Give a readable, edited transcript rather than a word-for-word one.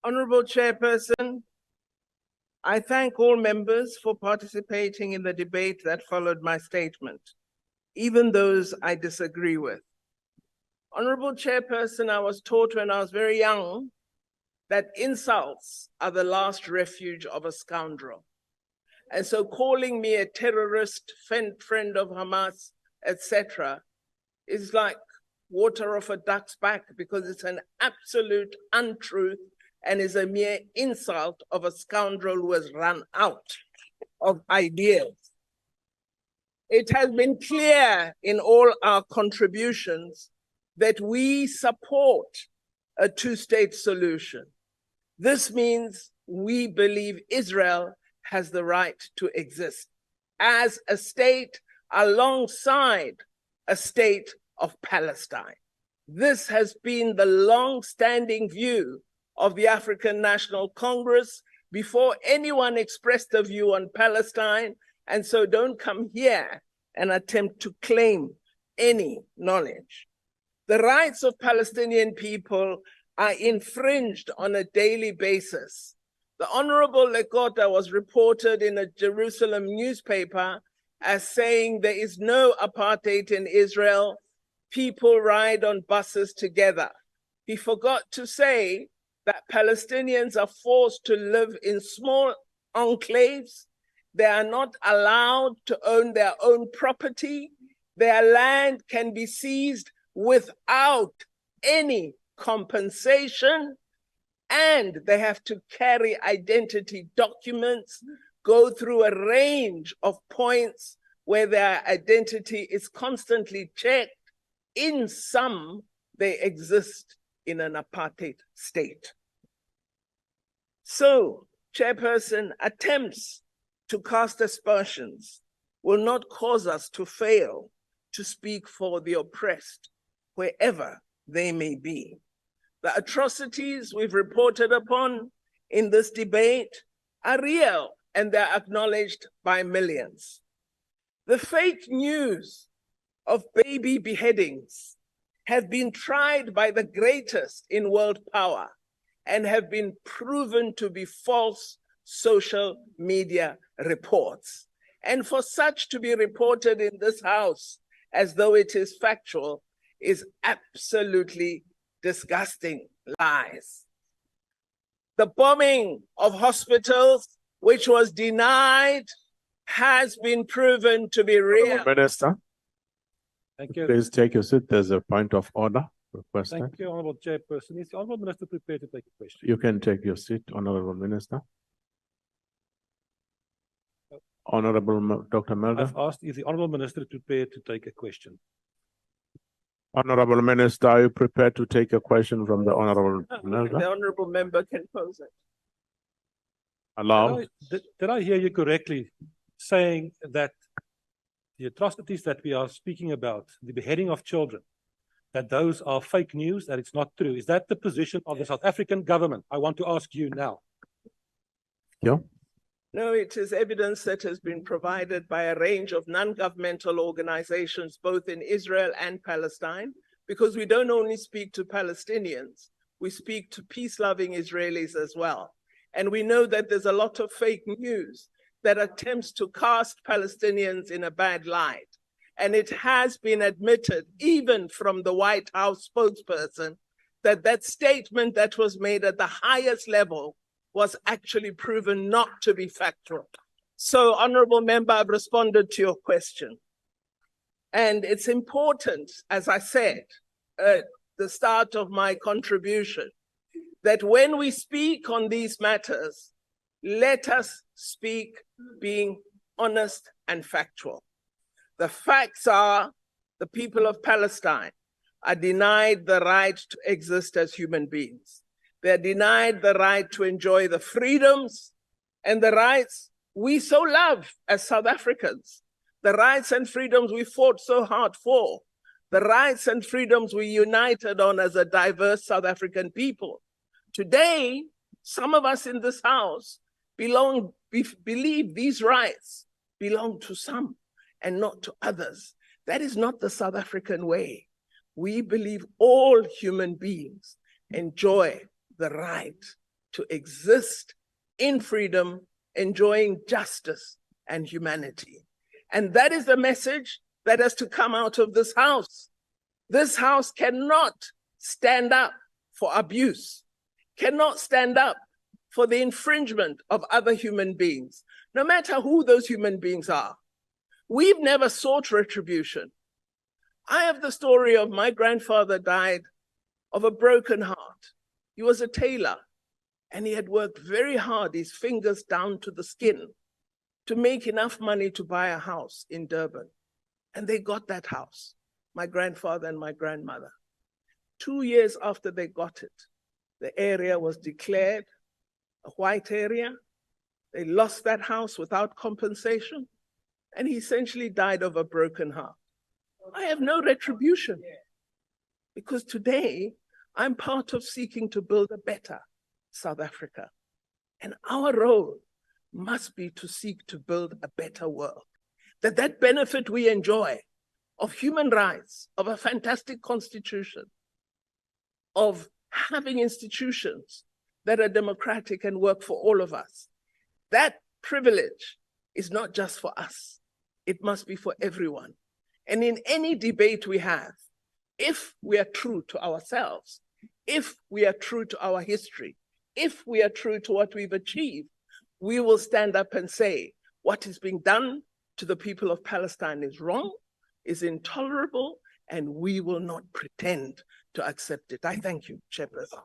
Honorable Chairperson, I thank all members for participating in the debate that followed my statement, even those I disagree with. Honorable Chairperson, I was taught when I was very young that insults are the last refuge of a scoundrel. And so calling me a terrorist, friend of Hamas, etc., is like water off a duck's back, because it's an absolute untruth and is a mere insult of a scoundrel who has run out of ideas. It has been clear in all our contributions that we support a two-state solution. This means we believe Israel has the right to exist as a state alongside a state of Palestine. This has been the long-standing view of the African National Congress before anyone expressed a view on Palestine, and so don't come here and attempt to claim any knowledge. The rights of Palestinian people are infringed on a daily basis. The Honorable Lekota was reported in a Jerusalem newspaper as saying there is no apartheid in Israel. People ride on buses together. He forgot to say that Palestinians are forced to live in small enclaves. They are not allowed to own their own property. Their land can be seized without any compensation, and they have to carry identity documents, go through a range of points where their identity is constantly checked. In sum, they exist in an apartheid state. So, Chairperson, attempts to cast aspersions will not cause us to fail to speak for the oppressed, wherever they may be. The atrocities we've reported upon in this debate are real, and they're acknowledged by millions. The fake news of baby beheadings have been tried by the greatest in world power and have been proven to be false social media reports. And for such to be reported in this House as though it is factual is absolutely disgusting lies. The bombing of hospitals, which was denied, has been proven to be real. Minister, Thank you. please take your seat. There's a point of order requested. Thank you, Honourable Chairperson. Is the Honourable Minister prepared to take a question? You can take your seat, Honourable Minister. Honourable Dr. Mulder. I've asked, is the Honourable Minister prepared to take a question? Honourable Minister, are you prepared to take a question from the Honourable Mulder? The Honourable Member can pose it. Allow. Did I hear you correctly saying that the atrocities that we are speaking about, the beheading of children, that those are fake news, that it's not true? Is that the position of the South African government? I want to ask you now. Yeah. No, it is evidence that has been provided by a range of non-governmental organizations, both in Israel and Palestine, because we don't only speak to Palestinians, we speak to peace-loving Israelis as well. And we know that there's a lot of fake news that attempts to cast Palestinians in a bad light. And it has been admitted, even from the White House spokesperson, that that statement that was made at the highest level was actually proven not to be factual. So, Honourable Member, I've responded to your question. And it's important, as I said at the start of my contribution, that when we speak on these matters, let us speak being honest and factual. The facts are the people of Palestine are denied the right to exist as human beings. They're denied the right to enjoy the freedoms and the rights we so love as South Africans, the rights and freedoms we fought so hard for, the rights and freedoms we united on as a diverse South African people. Today, some of us in this House believe these rights belong to some and not to others. That is not the South African way. We believe all human beings enjoy the right to exist in freedom, enjoying justice and humanity. And that is the message that has to come out of this house. This house cannot stand up for abuse, cannot stand up for the infringement of other human beings, no matter who those human beings are. We've never sought retribution. I have the story of my grandfather died of a broken heart. He was a tailor, and he had worked very hard, his fingers down to the skin, to make enough money to buy a house in Durban. And they got that house, my grandfather and my grandmother. 2 years after they got it, the area was declared a white area. They lost that house without compensation, and he essentially died of a broken heart. I have no retribution, because today I'm part of seeking to build a better South Africa. And our role must be to seek to build a better world. That benefit we enjoy of human rights, of a fantastic constitution, of having institutions that are democratic and work for all of us, that privilege is not just for us. It must be for everyone. And in any debate we have, if we are true to ourselves, if we are true to our history, if we are true to what we've achieved, we will stand up and say, what is being done to the people of Palestine is wrong, is intolerable, and we will not pretend to accept it. I thank you, Chairperson.